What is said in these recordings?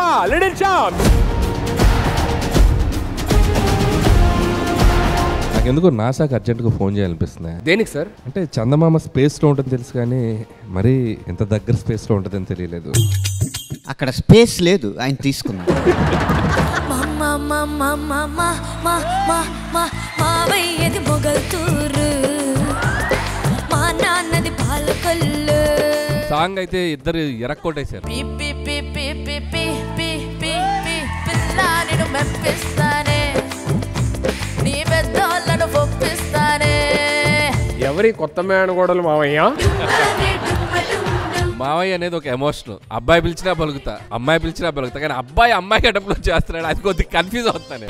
Papa, little champ. నాకెందుకు నాసాకి అర్జెంట్గా phone చేయాలనిపిస్తుంది. దేనికి సార్? అంటే చందమామ స్పేస్లో ఉంటుంది తెలుసు కానీ మరీ ఎంత దగ్గర స్పేస్లో ఉంటుందని తెలియలేదు. అక్కడ స్పేస్ లేదు, ఆయన తీసుకున్నాడు. సాంగ్ అయితే ఇద్దరు ఎరక్కొట్టేశారు. ఎవరి కొత్త మేనగోడలు మావయ్య? మావయ్య అనేది ఒక ఎమోషన్. అబ్బాయి పిలిచినా పలుకుతా, అమ్మాయి పిలిచినా పలుకుతా, కానీ అబ్బాయి అమ్మాయి గడపలో చేస్తున్నాడు, అది కొద్దిగా కన్ఫ్యూజ్ అవుతాను.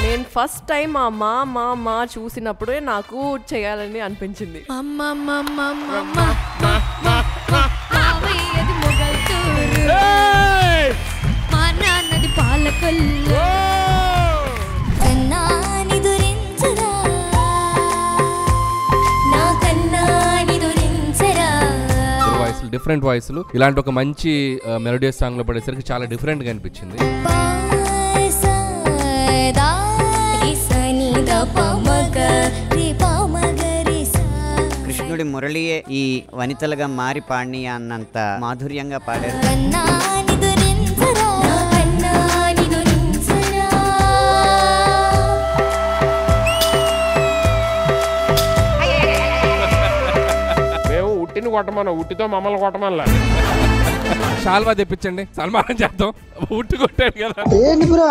నేను ఫస్ట్ టైం ఆ మా చూసినప్పుడే నాకు చేయాలని అనిపించింది. డిఫరెంట్ వాయిస్లు ఇలాంటి ఒక మంచి మెలోడియస్ సాంగ్ లో పడేసరికి చాలా డిఫరెంట్ గా అనిపించింది. కృష్ణుడి మురళియే ఈ వనితలుగా మారి పాడిని అన్నంత మాధుర్యంగా పాడారు. మేము ఉట్టిని కొట్టమన్నా, ఉట్టితో మమ్మల్ని కొట్టమన్నా. షాల్వా తెప్పించండి, సన్మానం చేద్దాం. ఉట్టి కొట్టాడు కదా.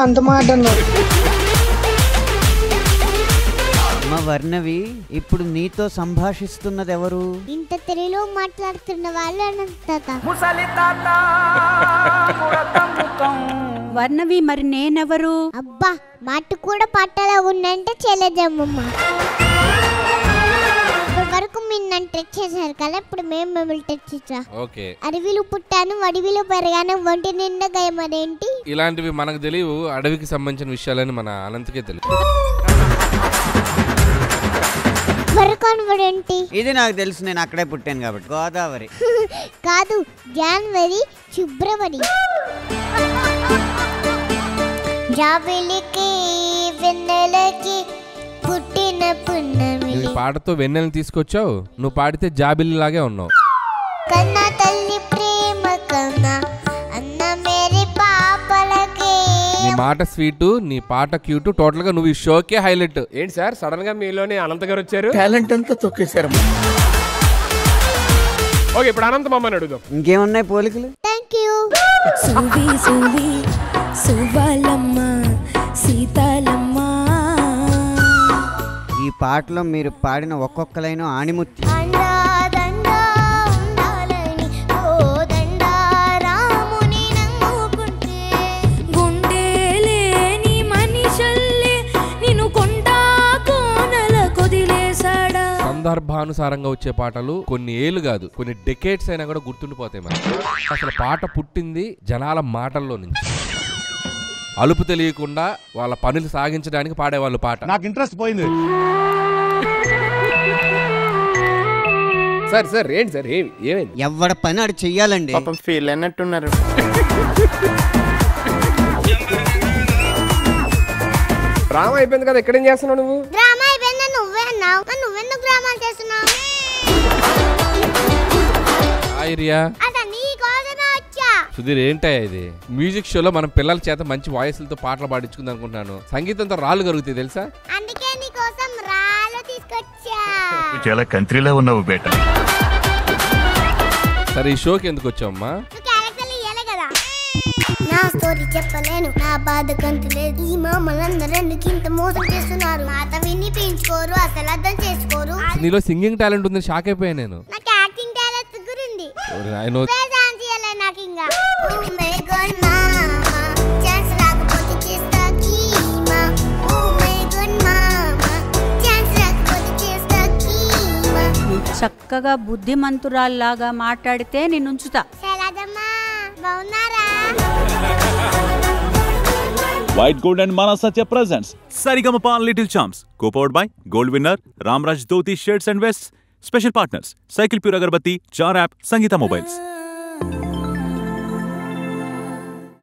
అంత మాట అమ్మ వర్ణవి, ఇప్పుడు నీతో సంభాషిస్తున్నది ఎవరు? ఇంత తెలుగులో మాట్లాడుతున్న వాళ్ళు వర్ణవి. మరి నేనెవరు? అబ్బా, మాట కూడా పట్టలా ఉందంటే చెల్లెదమ్మమ్మ. ఇప్పటి వరకు మీరు నన్ను టచ్ చేశారు కదా, ఇప్పుడు మేము మిమ్మల్ని టచ్ చేసా. అడవిలో పుట్టాను, అడవిలో పెరగాను, ఒంటి నిండా గయమదేంటి. ఇలాంటివి మనకు తెలియవు, అడవికి సంబంధించిన విషయాలని మన అనంతకే తెలుసు. ఇది నాకు తెలుసు, నేను అక్కడే పుట్టాను కాబట్టి. గోదావరి కాదు, జనవరి, ఫిబ్రవరి. జాబిలికి వెన్నెలకి పుట్టిన పున్నమి. ఈ పాటతో వెన్నెలను తీసుకొచ్చావు, నువ్వు పాడితే జాబిల్లి లాగే ఉన్నావు. కన్నా తల్లి ప్రేమ కన్నా అన్న మేరీ పాపలకి. నీ మాట స్వీట్, నీ పాట క్యూట్, టోటల్ గా నువ్వు ఈ షోకే హైలైట్. ఏంటి సార్ సడన్ గా మీలోనే అనంత గారు వచ్చారు? టాలెంట్ అంతా తొక్కేశారు. ఓకే, ఇప్పుడు అనంత మమ్మని అడుగుదాం. ఇంకేమున్నాయి పోలికలు? Thank you. ఈ పాటలో మీరు పాడిన ఒక్కొక్క లైన్ ఆణిముత్తి. సందర్భానుసారంగా వచ్చే పాటలు కొన్ని ఏళ్ళు కాదు, కొన్ని డెకేడ్స్ అయినా కూడా గుర్తుండిపోతాయి మనకి. అసలు పాట పుట్టింది జనాల మాటల్లో నుంచి. అలుపు తెలియకుండా వాళ్ళ పనులు సాగించడానికి పాడేవాళ్ళు పాట. నాకు ఇంట్రెస్ట్ పోయింది. సార్ సార్ ఏంటి సార్, ఏమైంది? ఎవడ పని ఆడు చెయ్యాలండి. పాపం ఫీల్ అన్నట్టున్నారు. డ్రామా అయిపోయింది కదా, ఎక్కడేం చేస్తున్నావు నువ్వు? డ్రామా అయిపోయిందా? నువ్వే అన్నావు, నువ్వెందుకు డ్రామాలు చేస్తున్నావు? సుధీర్, ఏంటయ్యా ఇది? మ్యూజిక్ షోలో మనం పిల్లల చేత మంచి వాయిస్లతో పాటలు పాడించుకుందాం అనుకుంటున్నాను. సంగీతంతో రాళ్ళు కరుగుతాయి తెలుసా? అందుకే నీ కోసం రాళ్ళు తీసుకొచ్చా. చాలా కంట్రీలో ఉన్నావు బేట. సరే, ఈ షోకి ఎందుకు వచ్చావమ్మా? నా స్టోరీ చెప్పలేను, నా బాధ కంతులేదు. ఈ మామలందరూ ఎందుకు ఇంత మోసం చేస్తున్నారు? మాట విని పెంచుకోరు, అసలు అర్థం చేసుకోరు. నీలో సింగింగ్ టాలెంట్ ఉందని షాక్ అయిపోయాను నేను. నాకు యాక్టింగ్ టాలెంట్ గురించి నాకు ఇంకా చక్కగా బుద్ధిమంతురాల్లాగా మాట్లాడితే నేను ఉంచుతా. బాగున్నారా? White Gold and Mana Satya presents Sarigama Little Charms, co-powered by Gold winner Ramraj Dhoti Shirts and Vests. Special partners Cycle Pure Agarbatti, Jar App, Sangeeta Mobiles.